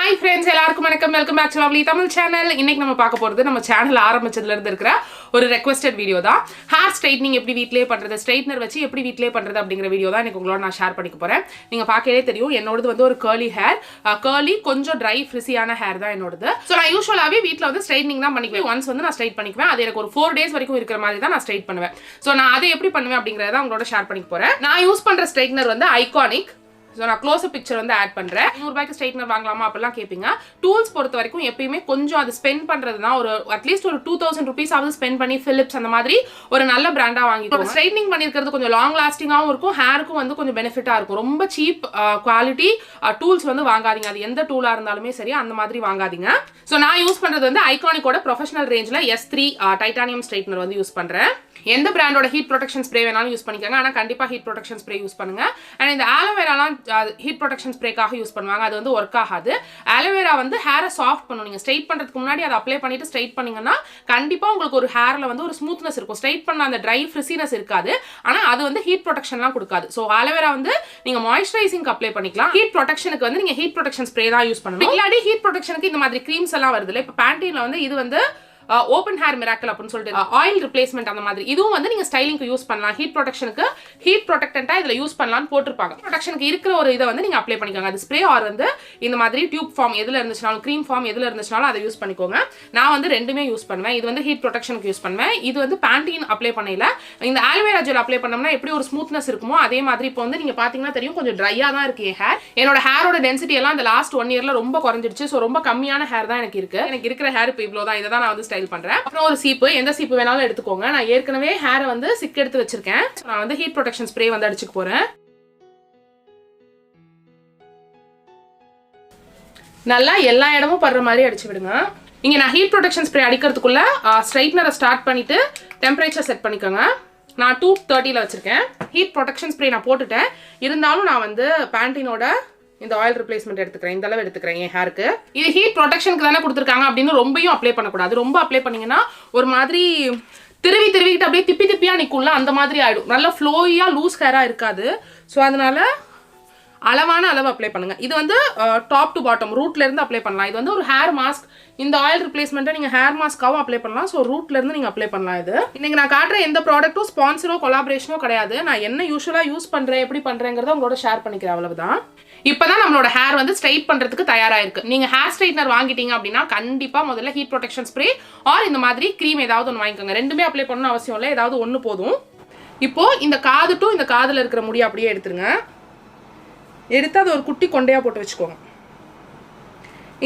Hi friends, எல்லாருக்கும் வணக்கம். Welcome back to Lovely Tamil channel. இன்னைக்கு நம்ம பார்க்க போறது நம்ம சேனல் ஆரம்பிச்சதுல இருந்து இருக்கிற ஒரு ரெக்வெஸ்டட் வீடியோ தான். ஹேர் ஸ்ட்ரைட்னிங் எப்படி வீட்லயே பண்றது, ஸ்ட்ரைட்னர் வச்சு எப்படி வீட்லயே பண்றது அப்படிங்கற வீடியோ தான் இன்னைக்கு உங்களோட நான் ஷேர் பண்ணிக்க போறேன். நீங்க பார்க்கவே தெரியும் என்னோடது வந்து ஒரு curly hair, curly கொஞ்சம் dry frizzy-ஆன hair தான் என்னோடது. சோ நான் யூசுவலாவே வீட்ல வந்து ஸ்ட்ரைட்னிங் தான் பண்ணிக்குவேன். ஒன்ஸ் வந்து நான் ஸ்ட்ரைட் பண்ணிக்குவேன். அது எனக்கு ஒரு 4 days வரைக்கும் இருக்கிற மாதிரி தான் நான் ஸ்ட்ரைட் பண்ணுவேன். சோ நான் அதை எப்படி பண்ணுவேன் அப்படிங்கறத உங்களோட ஷேர் பண்ணிக்க போறேன். நான் யூஸ் பண்ற ஸ்ட்ரைட்னர் வந்து ஐகானிக். So நான் க்ளோஸ் அப் பிக்சர் வந்து ஆட் பண்றேன். 100 ரூபாய்க்கு ஸ்ட்ரைட்னர் வாங்கலாமா அப்படிலாம் கேப்பீங்க. டூல்ஸ் பொறுத்த வரைக்கும் எப்பயுமே கொஞ்சம் அது ஸ்பெண்ட் பண்றதுனா ஒரு அட்லீஸ்ட் ஒரு 2000 rupees ஆவது ஸ்பெண்ட் பண்ணி Philips அந்த மாதிரி ஒரு நல்ல பிராண்டா வாங்கிக்கோங்க. ஸ்ட்ரைட்னிங் பண்ணிருக்கிறது கொஞ்சம் லாங் லாஸ்டிங்காவும் இருக்கும், ஹேருக்கும் வந்து கொஞ்சம் பெனிஃபிட்டா இருக்கும். ரொம்ப சீப் குவாலிட்டி டூல்ஸ் வந்து வாங்காதீங்க. அது எந்த டூலா இருந்தாலுமே சரி அந்த மாதிரி வாங்காதீங்க. சோ நான் யூஸ் பண்றது வந்து ஐகானிக்கோட ப்ரொஃபஷனல் ரேஞ்ச்ல S3 டைட்டானியம் ஸ்ட்ரைட்னர் வந்து யூஸ் பண்றேன். எந்த பிராண்டோட ஹீட் ப்ரொடெக்ஷன் ஸ்ப்ரே வேணாலும் யூஸ் பண்ணிக்கோங்க. ஆனா கண்டிப்பா ஹீட் ப்ரொடெக்ஷன் ஸ்ப்ரே யூஸ் பண்ணுங்க. அண்ட் இந்த ஆலோவேராலாம் ஹீட் ப்ரொடெக்ஷன் ஸ்ப்ரேக்காக யூஸ் பண்ணுவாங்க, அது வந்து ஒர்க் ஆகாது. ஆலோவேரா வந்து ஹேரை சாஃப்ட் பண்ணும். நீங்க ஸ்ட்ரைட் பண்றதுக்கு முன்னாடி அதை அப்ளை பண்ணிட்டு ஸ்ட்ரைட் பண்ணீங்கன்னா கண்டிப்பா உங்களுக்கு ஒரு ஹேர்ல வந்து ஒரு ஸ்மூத்னஸ் இருக்கும். ஸ்ட்ரைட் பண்ண அந்த ட்ரை ஃப்ரிசினஸ் இருக்காது. ஆனா அது வந்து ஹீட் ப்ரொடெக்ஷன்லாம் கொடுக்காது. ஸோ ஆலோவேரா வந்து நீங்க மாய்ஸ்சரைசிங்க்கு அப்ளை பண்ணிக்கலாம். ஹீட் ப்ரொடெக்ஷனுக்கு வந்து நீங்க ஹீட் ப்ரொடெக்ஷன் ஸ்ப்ரே தான் யூஸ் பண்ணணும். இல்லாட்டி ஹீட் ப்ரொடெக்ஷனுக்கு இந்த மாதிரி க்ரீம்ஸ் எல்லாம் வருதுல. இப்போ பேண்டீன்ல வந்து இது வந்து ஓப்பன் ஹேர் மிராக்கிள் அப்படின்னு சொல்லிட்டு ஆயில் ரிப்ளேஸ்மெண்ட் அந்த மாதிரி இதுவும் வந்து நீங்க ஸ்டைலிங்க்கு யூஸ் பண்ணலாம். ஹீட் ப்ரொடெக்ஷனுக்கு ஹீட் ப்ரொடெக்டன்ட்டா இதுல யூஸ் பண்ணலாம்னு போட்டுருப்பாங்க. ப்ரொடெக்ஷனுக்கு இருக்கிற ஒரு இதை வந்து நீங்க அப்ளை பண்ணிக்கோங்க. அது ஸ்ப்ரே ஆர் வந்து இந்த மாதிரி டியூப் ஃபார்ம் எதுல இருந்துச்சுனாலும் க்ரீம் ஃபார்ம் எதுல இருந்துச்சுனாலும் அதை யூஸ் பண்ணிக்கோங்க. நான் வந்து ரெண்டுமே யூஸ் பண்ணுவேன். இது வந்து ஹீட் ப்ரொடெக்ஷனுக்கு யூஸ் பண்ணுவேன். இது வந்து பேண்டீன் அப்ளை பண்ணல. இந்த ஆலோவேரா ஜெல் அப்ளை பண்ணோம்னா எப்படி ஒரு ஸ்மூத்னஸ் இருக்குமோ அதே மாதிரி இப்போ வந்து நீங்க பாத்தீங்கன்னா தெரியும் கொஞ்சம் ட்ரையா தான் இருக்கு என் ஹேர். என்னோட ஹேரோட டென்சிட்டி எல்லாம் இந்த லாஸ்ட் 1 yearல ரொம்ப குறைஞ்சிருச்சு. ஸோ ரொம்ப கம்மியான ஹேர் தான் எனக்கு இருக்கு. எனக்கு இருக்கிற ஹேர் இப்போ இவ்வளோ தான். இதை தான் நான் வந்து ஸ்டைல் பண்றேன். அப்புறம் ஒரு சீப்பு, எந்த சீப்பு வேணாலும் எடுத்துக்கோங்க. நான் ஏற்கனவே ஹேரை வந்து சிக் எடுத்து வச்சிருக்கேன். நான் வந்து ஹீட் ப்ரொடெக்ஷன் ஸ்ப்ரே வந்து அடிச்சுக்க போறேன். நல்லா எல்லா இடமும் படுற மாதிரி அடிச்சு விடுங்க. இங்க நான் ஹீட் ப்ரொடெக்ஷன் ஸ்ப்ரே அடிக்கிறதுக்குள்ள ஸ்ட்ரைட்னரை ஸ்டார்ட் பண்ணிட்டு டெம்பரேச்சர் செட் பண்ணிக்கோங்க. நான் 230ல வச்சிருக்கேன். ஹீட் ப்ரொடெக்ஷன் ஸ்ப்ரே நான் போட்டுட்டேன். இருந்தாலும் நான் வந்து பேண்டீனோட இந்த ஆயில் ரிப்ளேஸ்மெண்ட் எடுத்துக்கிறேன். இந்த அளவு எடுத்துக்கிறேன் என் ஹேருக்கு. இது ஹீட் ப்ரொடெக்ஷனுக்கு தானே கொடுத்துருக்காங்க அப்படின்னு ரொம்பவும் அப்ளை பண்ணக்கூடாது. ரொம்ப அப்ளை பண்ணீங்கன்னா ஒரு மாதிரி திருவிக்கிட்டு அப்படியே திப்பியா நிற்கும்ல, அந்த மாதிரி ஆயிடும். நல்லா ஃப்ளோயா லூஸ் ஹேரா இருக்காது. ஸோ அதனால அளவான அளவு அப்ளை பண்ணுங்க. இது வந்து டாப் டு பாட்டம் ரூட்ல இருந்து அப்ளை பண்ணலாம். இது வந்து ஒரு ஹேர் மாஸ்க். இந்த ஆயில் ரிப்ளேஸ்மெண்ட்டை நீங்க ஹேர் மாஸ்காவும் அப்ளை பண்ணலாம். ஸோ ரூட்ல இருந்து நீங்க அப்ளை பண்ணலாம். இது இன்னைக்கு நான் காட்டுற எந்த ப்ராடக்ட்டும் ஸ்பான்சரோ கொலாபரேஷனோ கிடையாது. நான் என்ன யூஸ்வலா யூஸ் பண்றேன் எப்படி பண்றேங்கிறத உங்களோட ஷேர் பண்ணிக்கிறேன், அவ்வளவுதான். இப்பதான் நம்மளோட ஹேர் வந்து ஸ்ட்ரைட் பண்றதுக்கு தயாரா இருக்கு. நீங்க ஹேர் ஸ்ட்ரைட்னர் வாங்கிட்டீங்க அப்படின்னா கண்டிப்பா முதல்ல ஹீட் ப்ரொடெக்ஷன் ஸ்ப்ரே ஆர் இந்த மாதிரி க்ரீம் ஏதாவது ஒன்று வாங்கிக்கோங்க. ரெண்டுமே அப்ளை பண்ணணும் அவசியம் இல்லை, ஏதாவது ஒன்று போதும். இப்போ இந்த காது டு இந்த காதுல இருக்கிற முடியை அப்படியே எடுத்துருங்க. எடுத்து அது ஒரு குட்டி கொண்டையா போட்டு வச்சுக்கோங்க.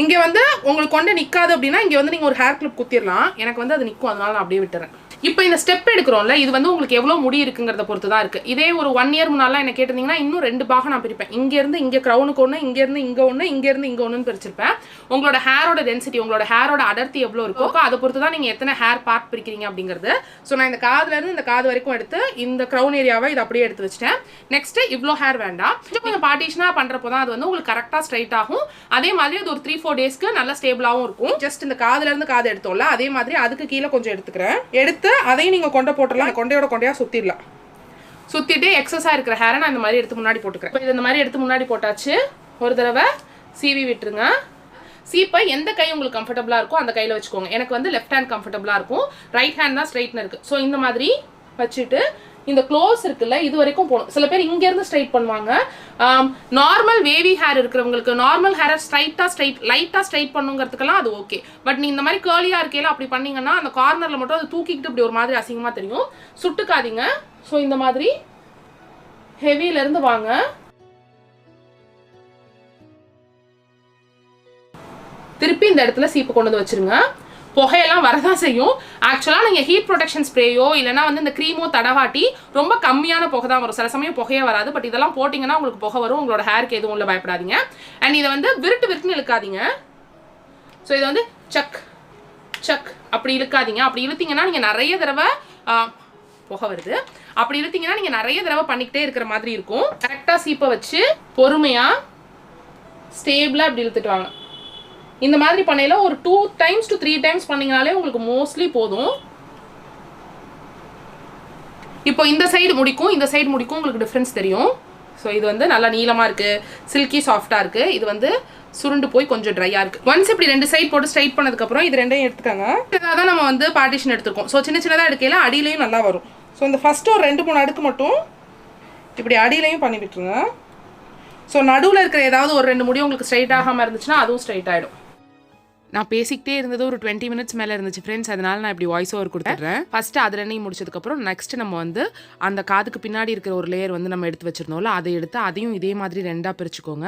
இங்க வந்து உங்களுக்கு கொண்டை நிக்காது அப்படின்னா இங்க வந்து நீங்க ஒரு ஹேர் கிளிப் குத்திடலாம். எனக்கு வந்து அது நிற்கும், அதனால நான் அப்படியே விட்டுறேன். இப்போ இந்த ஸ்டெப் எடுக்கிறோம்ல, இது வந்து உங்களுக்கு எவ்வளோ முடி இருக்குங்கிறத பொறுத்து தான் இருக்கு. இதே ஒரு 1 year முன்னாலாம் என்ன கேட்டிருந்தீங்கன்னா இன்னும் 2 பாகம் நான் பிரிப்பேன். இங்கேருந்து இங்கே க்ரௌனுக்கு ஒன்று, இங்கேருந்து இங்கே ஒன்று, இங்கேருந்து இங்கே ஒன்றுன்னு பிரிச்சிருப்பேன். உங்களோட ஹேரோட டென்சிட்டி, உங்களோட ஹேரோட அடர்த்தி எவ்வளோ இருக்கோ அதை பொறுத்து தான் நீங்கள் எத்தனை ஹேர் பார்ட் பிரிக்கிறீங்க அப்படிங்கிறது. ஸோ நான் இந்த காதுலேருந்து இந்த காது வரைக்கும் எடுத்து இந்த க்ரௌன் ஏரியாவை இதை அப்படியே எடுத்து வச்சிட்டேன். நெக்ஸ்ட் இவ்வளோ ஹேர் வேண்டாம். கொஞ்சம் பார்ட்டிஷனாக பண்ணுறப்போ தான் அது வந்து உங்களுக்கு கரெக்டாக ஸ்ட்ரைட் ஆகும். அதே மாதிரி அது ஒரு 3-4 டேஸ்க்கு நல்ல ஸ்டேபிளாகவும் இருக்கும். ஜஸ்ட் இந்த காதுலேருந்து காது எடுத்தோம்ல, அதே மாதிரி அதுக்கு கீழே கொஞ்சம் எடுத்துக்கிறேன். எடுத்து அதையும் நீங்க கொண்டை போட்டுடலாம். கொண்டையோட கொண்டையா சுத்திடலாம். சுத்திட்டு எக்ஸஸா இருக்கிற ஹேரை நான் இந்த மாதிரி எடுத்து முன்னாடி போட்டுக்கிறேன். இது இந்த மாதிரி எடுத்து முன்னாடி போட்டாச்சு. ஒரு தடவை சீவி விட்டுருங்க. சீப்பை எந்த கை உங்களுக்கு கம்ஃபர்டபுளா இருக்கோ அந்த கையில வச்சுக்கோங்க. எனக்கு வந்து லெஃப்ட் ஹேண்ட் கம்ஃபர்டபுளா இருக்கும், ரைட் ஹேண்ட் தான் ஸ்ட்ரைட்னர் இருக்கு. ஸோ இந்த மாதிரி வச்சுட்டு இந்த க்ளோஸ் இருக்குல்ல இது வரைக்கும் போகணும். சில பேர் இங்க இருந்து ஸ்ட்ரைட் பண்ணுவாங்க. நார்மல் வேவி ஹேர் இருக்கிறவங்களுக்கு நார்மல் ஹேரை லைட்டா ஸ்ட்ரைட் பண்ணுங்கிறதுக்கெல்லாம் அது ஓகே. பட் நீ இந்த மாதிரி கேர்லியா இருக்கையில அப்படி பண்ணீங்கன்னா அந்த கார்னர்ல மட்டும் அது தூக்கிக்கிட்டு இப்படி ஒரு மாதிரி அசிங்கமா தெரியும். சுட்டுக்காதீங்க. ஸோ இந்த மாதிரி ஹெவில இருந்து வாங்க. திருப்பி இந்த இடத்துல சீப்பு கொண்டு வந்து வச்சிருங்க. புகையெல்லாம் வரதான் செய்யும். ஆக்சுவலாக நீங்கள் ஹீட் ப்ரொடெக்ஷன் ஸ்ப்ரேயோ இல்லைனா வந்து இந்த க்ரீமோ தடவாட்டி ரொம்ப கம்மியான புகை தான் வரும். சில சமயம் புகையே வராது. பட் இதெல்லாம் போட்டிங்கன்னா உங்களுக்கு புகை வரும். உங்களோட ஹேருக்கு எதுவும் இல்லை, பயப்படாதீங்க. அண்ட் இதை வந்து விருட்டுன்னு இழுக்காதீங்க. ஸோ இதை வந்து சக் சக் அப்படி இழுக்காதீங்க. அப்படி இழுத்தீங்கன்னா நீங்கள் நிறைய தடவை புகை வருது. அப்படி இழுத்தீங்கன்னா நீங்கள் நிறைய தடவை பண்ணிக்கிட்டே இருக்கிற மாதிரி இருக்கும். கரெக்டாக சீப்பை வச்சு பொறுமையாக ஸ்டேபிளாக அப்படி இழுத்துட்டு வாங்க. இந்த மாதிரி பண்ணையில ஒரு 2 times to 3 times பண்ணீங்கனாலே உங்களுக்கு மோஸ்ட்லி போதும். இப்போ இந்த சைடு முடிக்கும், இந்த சைடு முடிக்கும், உங்களுக்கு டிஃபரன்ஸ் தெரியும். ஸோ இது வந்து நல்லா நீளமாக இருக்குது, சில்கி சாஃப்டாக இருக்குது. இது வந்து சுருண்டு போய் கொஞ்சம் ட்ரையாக இருக்குது. ஒன்ஸ் இப்படி 2 சைட் போட்டு ஸ்ட்ரைட் பண்ணதுக்கப்புறம் இது 2ஐயும் எடுத்துக்காங்க. இதாக தான் நம்ம வந்து பார்ட்டிஷன் எடுத்துருக்கோம். ஸோ சின்ன சின்னதாக எடுக்கையில அடியிலையும் நல்லா வரும். ஸோ இந்த ஃபஸ்ட்டு ஒரு 2-3 அடுக்கு மட்டும் இப்படி அடியிலையும் பண்ணி விட்டுருங்க. ஸோ நடுவில் இருக்கிற ஏதாவது ஒரு 2 முடி உங்களுக்கு ஸ்ட்ரைட் ஆகாமல் இருந்துச்சுன்னா அதுவும் ஸ்ட்ரைட் ஆகிடும். நான் பேசிக்கிட்டே இருந்தது ஒரு 20 மினிட்ஸ் மேலே இருந்துச்சு ஃப்ரெண்ட்ஸ். அதனால நான் இப்படி வாய்ஸ் ஓவர் கொடுத்துட்றேன். ஃபஸ்ட்டு அது 2ஐயும் முடிச்சதுக்கப்புறம் நெக்ஸ்ட் நம்ம வந்து அந்த காதுக்கு பின்னாடி இருக்கிற ஒரு லேயர் வந்து நம்ம எடுத்து வச்சிருந்தோம்ல, அதை எடுத்து அதையும் இதே மாதிரி 2ஆக பிரிச்சுக்கோங்க.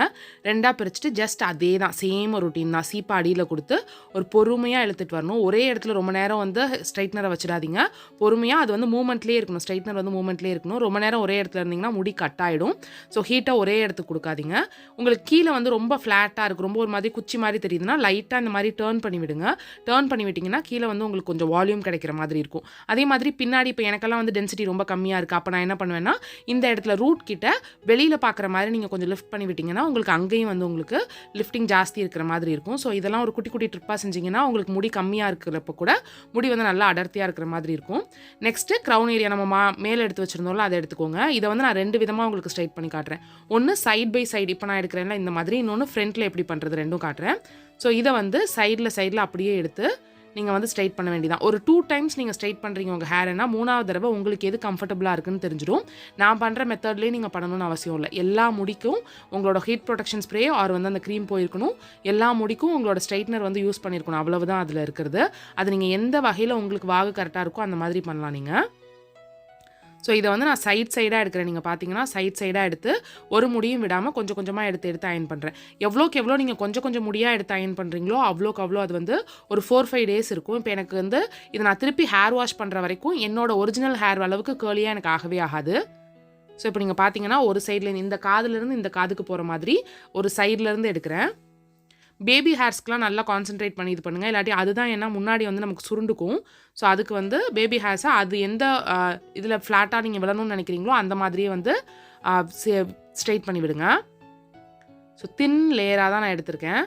2ஆக பிரிச்சுட்டு ஜஸ்ட் அதே தான் சேம் ரொட்டீன் தான். சீப்பா அடியில் கொடுத்து ஒரு பொறுமையாக இழுத்துட்டு வரணும். ஒரே இடத்துல ரொம்ப நேரம் வந்து ஸ்ட்ரைட்னரை வச்சிடாதீங்க. பொறுமையாக அது வந்து மூமெண்ட்லேயே இருக்கணும். ஸ்ட்ரைட்னர் வந்து மூமெண்ட்லேயே இருக்கணும். ரொம்ப நேரம் ஒரே இடத்துல இருந்தீங்கன்னா முடி கட் ஆகிடும். ஸோ ஹீட்டாக ஒரே இடத்துக்கு கொடுக்காதீங்க. உங்களுக்கு கீழே வந்து ரொம்ப ஃப்ளாட்டாக இருக்குது, ரொம்ப ஒரு மாதிரி குச்சி மாதிரி தெரியுதுன்னா லைட்டாக இந்த மாதிரி டர்ன் பண்ணி விடுங்க. டர்ன் பண்ணி விட்டிங்கன்னா கீழே வந்து உங்களுக்கு கொஞ்சம் வால்யூம் கிடைக்கிற மாதிரி இருக்கும். அதே மாதிரி பின்னாடி இப்போ எனக்கெல்லாம் வந்து டென்சிட்டி ரொம்ப கம்மியாக இருக்குது. அப்போ நான் என்ன பண்ணுவேன்னா இந்த இடத்துல ரூட் கிட்ட வெளியில் பார்க்குற மாதிரி நீங்கள் கொஞ்சம் லிஃப்ட் பண்ணி விட்டிங்கன்னா உங்களுக்கு அங்கேயும் வந்து உங்களுக்கு லிஃப்டிங் ஜாஸ்தி இருக்கிற மாதிரி இருக்கும். ஸோ இதெல்லாம் ஒரு குட்டி குட்டி ட்ரிப்பாக செஞ்சிங்கன்னா உங்களுக்கு முடி கம்மியாக இருக்கிறப்ப கூட முடி வந்து நல்லா அடர்த்தியாக இருக்கிற மாதிரி இருக்கும். நெக்ஸ்ட்டு க்ரௌன் ஏரியா நம்ம மேலே எடுத்து வச்சுருந்தோம்ல அதை எடுத்துக்கோங்க. இதை வந்து நான் 2 விதமாக உங்களுக்கு ஸ்ட்ரைட் பண்ணி காட்டுறேன். ஒன்று சைட் பை சைடு இப்போ நான் எடுக்கிறேன்ல இந்த மாதிரி, இன்னொன்று ஃப்ரண்ட்டில் எப்படி பண்ணுறது 2ம் காட்டுறேன். ஸோ இதை வந்து சைடில் அப்படியே எடுத்து நீங்கள் வந்து ஸ்ட்ரைட் பண்ண வேண்டியதான். ஒரு 2 டைம்ஸ் நீங்கள் ஸ்ட்ரைட் பண்ணுறீங்க உங்கள் ஹேர்னா 3ஆவது தடவை உங்களுக்கு எது கம்ஃபர்டபுளாக இருக்குன்னு தெரிஞ்சிடும். நான் பண்ணுற மெத்தட்லேயே நீங்கள் பண்ணணும்னு அவசியம் இல்லை. எல்லா முடிக்கும் உங்களோட ஹீட் ப்ரொடெக்ஷன் ஸ்ப்ரே ஆர் வந்து அந்த க்ரீம் போயிருக்கணும். எல்லா முடிக்கும் உங்களோட ஸ்ட்ரைட்னர் வந்து யூஸ் பண்ணியிருக்கணும். அவ்வளவுதான் அதில் இருக்கிறது. அது நீங்கள் எந்த வகையில் உங்களுக்கு வாகு கரெக்டாக இருக்கோ அந்த மாதிரி பண்ணலாம் நீங்கள். ஸோ இதை வந்து நான் சைடாக எடுக்கிறேன். நீங்கள் பார்த்தீங்கன்னா சைடாக எடுத்து ஒரு முடியும் விடாமல் கொஞ்சம் கொஞ்சமாக எடுத்து அயன் பண்ணுறேன். எவ்வளோக்கு எவ்வளோ நீங்கள் கொஞ்சம் முடியாக எடுத்து அயன் பண்ணுறீங்களோ அவ்வளோக்கு அவ்வளோ அது வந்து ஒரு 4-5 டேஸ் இருக்கும். இப்போ எனக்கு வந்து இதை நான் திருப்பி ஹேர் வாஷ் பண்ணுற வரைக்கும் என்னோட ஒரிஜினல் ஹேர் அளவுக்கு கேர்லியாக எனக்கு ஆகவே ஆகாது. ஸோ இப்போ நீங்கள் பார்த்தீங்கன்னா ஒரு சைட்லேருந்து இந்த காதுலேருந்து இந்த காதுக்கு போகிற மாதிரி ஒரு சைட்லேருந்து எடுக்கிறேன். பேபி ஹேர்ஸ்க்குலாம் நல்லா கான்சென்ட்ரேட் பண்ணி இது பண்ணுங்கள். இல்லாட்டி அதுதான் ஏன்னா முன்னாடி வந்து நமக்கு சுருண்டுக்கும். ஸோ அதுக்கு வந்து பேபி ஹேர்ஸை அது எந்த இதில் ஃப்ளாட்டாக நீங்கள் விடணும்னு நினைக்கிறீங்களோ அந்த மாதிரியே வந்து ஸ்ட்ரைட் பண்ணி விடுங்க. ஸோ தின் லேயராக தான் நான் எடுத்திருக்கேன்.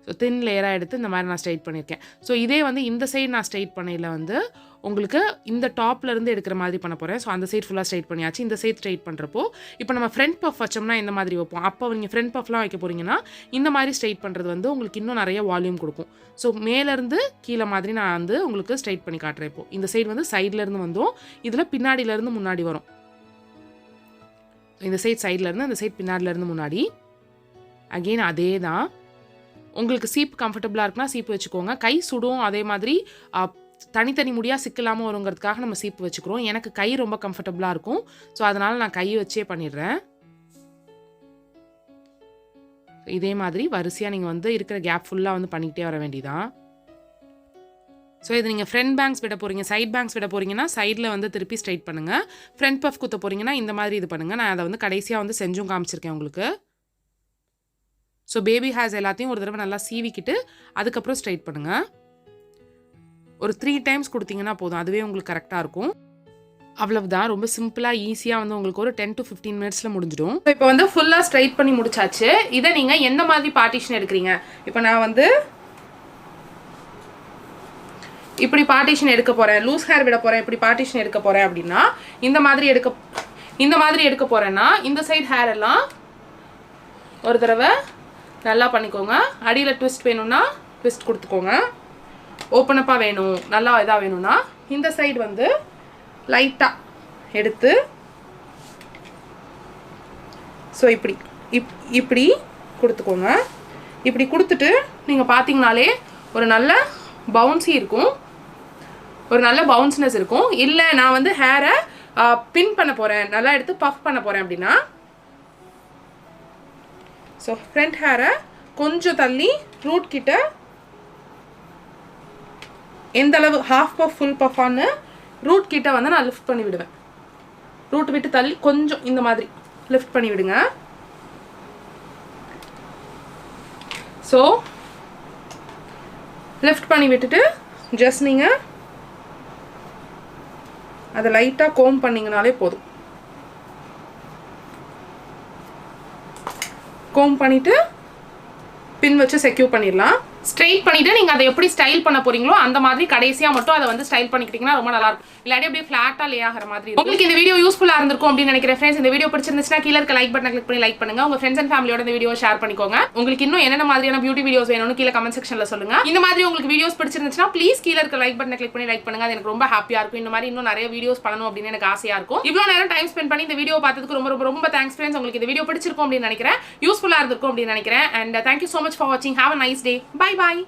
ஸோ தின் லேயராக எடுத்து இந்த மாதிரி நான் ஸ்ட்ரைட் பண்ணியிருக்கேன். ஸோ இதே வந்து இந்த சைடு நான் ஸ்ட்ரைட் பண்ணையில் வந்து உங்களுக்கு இந்த டாப்லேருந்து எடுக்கிற மாதிரி பண்ண போகிறேன். ஸோ அந்த சைட் ஃபுல்லாக ஸ்ட்ரைட் பண்ணியாச்சு. இந்த சைட் ஸ்ட்ரைட் பண்ணுறப்போ இப்போ நம்ம ஃப்ரண்ட் பஃப் வச்சோம்னா இந்த மாதிரி வைப்போம். அப்போ நீங்கள் ஃப்ரண்ட் பஃப்லாம் வைக்க போகிறீங்கன்னா இந்த மாதிரி ஸ்ட்ரைட் பண்ணுறது வந்து உங்களுக்கு இன்னும் நிறைய வால்யூம் கொடுக்கும். ஸோ மேலேருந்து கீழே மாதிரி நான் வந்து உங்களுக்கு ஸ்ட்ரைட் பண்ணி காட்டுறேன். இப்போ இந்த சைடு வந்து சைட்லேருந்து வந்தோம், இதில் பின்னாடியிலேருந்து முன்னாடி வரும். இந்த சைட்லேருந்து இந்த சைட் பின்னாடிலேருந்து முன்னாடி அகெயின் அதே தான். உங்களுக்கு சீப் கம்ஃபர்டபுளாக இருக்குன்னா சீப்பு வச்சுக்கோங்க. கை சுடும். அதே மாதிரி தனித்தனி முடியாக சிக்கலாமல் வருங்கிறதுக்காக நம்ம சீப்பு வச்சுக்கிறோம். எனக்கு கை ரொம்ப கம்ஃபர்டபுளாக இருக்கும். ஸோ அதனால் நான் கை வச்சே பண்ணிடுறேன். இதே மாதிரி வரிசையாக நீங்கள் வந்து இருக்கிற கேப் ஃபுல்லாக வந்து பண்ணிக்கிட்டே வர வேண்டியதான். ஸோ இது நீங்கள் ஃப்ரண்ட் பேங்க்ஸ் விட போகிறீங்க, சைட் பேங்க்ஸ் விட போகிறீங்கன்னா சைடில் வந்து திருப்பி ஸ்ட்ரைட் பண்ணுங்கள். ஃப்ரண்ட் பஃப் குத்த போகிறீங்கன்னா இந்த மாதிரி இது பண்ணுங்கள். நான் அதை வந்து கடைசியாக வந்து செஞ்சும் காமிச்சிருக்கேன் உங்களுக்கு. ஸோ பேபி ஹேர்ஸ் எல்லாத்தையும் ஒரு தடவை நல்லா சீவிக்கிட்டு அதுக்கப்புறம் ஸ்ட்ரைட் பண்ணுங்கள். ஒரு 3 டைம்ஸ் கொடுத்தீங்கன்னா போதும், அதுவே உங்களுக்கு கரெக்டாக இருக்கும். அவ்வளவுதான். ரொம்ப சிம்பிளாக ஈஸியாக வந்து உங்களுக்கு ஒரு 10 to 15 மினிட்ஸில் முடிஞ்சிடும். இப்போ வந்து ஃபுல்லாக ஸ்ட்ரைட் பண்ணி முடிச்சாச்சு. இதை நீங்கள் எந்த மாதிரி பார்ட்டிஷன் எடுக்கிறீங்க? இப்போ நான் வந்து இப்படி பார்ட்டிஷன் எடுக்க போகிறேன், லூஸ் ஹேர் விட போகிறேன், இப்படி பார்ட்டிஷன் எடுக்க போகிறேன் அப்படின்னா இந்த மாதிரி எடுக்க போகிறேன்னா இந்த சைட் ஹேர் எல்லாம் ஒரு தடவை நல்லா பண்ணிக்கோங்க. அடியில் ட்விஸ்ட் வேணும்னா ட்விஸ்ட் கொடுத்துக்கோங்க. ஓப்பனப்பாக வேணும், நல்லா இதாக வேணும்னா இந்த சைடு வந்து லைட்டாக எடுத்து ஸோ இப்படி கொடுத்துக்கோங்க. இப்படி கொடுத்துட்டு நீங்கள் பார்த்தீங்கனாலே ஒரு நல்ல பவுன்சி இருக்கும், ஒரு நல்ல பவுன்ஸ்னஸ் இருக்கும். இல்லை நான் வந்து ஹேரை பின் பண்ண போகிறேன், நல்லா எடுத்து பஃப் பண்ண போகிறேன் அப்படின்னா ஸோ ஃப்ரண்ட் ஹேரை கொஞ்சம் தள்ளி ரூட் கிட்ட எந்த அளவு ஹாஃப் பஃப் ஃபுல் பஃபான்னு ரூட் கிட்ட வந்து நான் லிஃப்ட் பண்ணி விடுவேன். ரூட் விட்டு தள்ளி கொஞ்சம் இந்த மாதிரி லிஃப்ட் பண்ணி விடுங்க. ஸோ லிஃப்ட் பண்ணி விட்டுட்டு ஜஸ்ட் நீங்கள் அதை லைட்டாக கோம் பண்ணிங்கனாலே போதும். கோம் பண்ணிவிட்டு பின் வச்சு செக்யூர் பண்ணிடலாம். ஸ்ட்ரைட் பண்ணிட்டு நீங்க அதை எப்படி ஸ்டைல் பண்ண போறீங்களோ அந்த மாதிரி கடைசியா மட்டும் அதை வந்து ஸ்டைல் பண்ணிக்கிட்டீங்கன்னா ரொம்ப நல்லா இருக்கும். இல்லாட்டி அப்படியே ஃபிளாட்டா லே ஆகிற மாதிரி இருக்கும். உங்களுக்கு இந்த வீடியோ யூஸ்ஃபுல்லா இருந்திருக்கும் அப்படின்னு நினைக்கிறேன் ஃப்ரெண்ட்ஸ். இந்த வீடியோ பிடிச்சிருந்துச்சுன்னா கீழ இருக்க லைக் பட்டனை கிளிக் பண்ணி லைக் பண்ணுங்க. உங்க ஃப்ரெண்ட்ஸ் அண்ட் ஃபேமிலியோட இந்த வீடியோ ஷேர் பண்ணிக்கோங்க. உங்களுக்கு இன்னும் என்னென்ன மாதிரியான பியூட்டி வீடியோஸ் வேணும்னு கீழ கமெண்ட் செக்ஷன்ல சொல்லுங்க. இந்த மாதிரி உங்களுக்கு வீடியோஸ் பிடிச்சிருந்துச்சுன்னா ப்ளீஸ் கீழ இருக்க லைக் பட்டனை கிளிக் பண்ணி லைக் பண்ணுங்க. அது எனக்கு ரொம்ப ஹாப்பியா இருக்கும். இந்த மாதிரி இன்னும் நிறைய வீடியோஸ் பண்ணணும் அப்படின்னு எனக்கு ஆசையா இருக்கும். இவ்வளவு நேரம் டைம் ஸ்பெண்ட் பண்ணி இந்த வீடியோ பார்த்ததுக்கு ரொம்ப ரொம்ப ரொம்ப தேங்க்ஸ் ஃப்ரெண்ட்ஸ். உங்களுக்கு இந்த வீடியோ பிடிச்சிருக்கும் அப்படின்னு நினைக்கிறேன். யூஸ்ஃபுல்லா இருந்திருக்கும் அப்படின்னு நினைக்கிறேன். And thank you so much for watching. Have a nice day. Bye bye.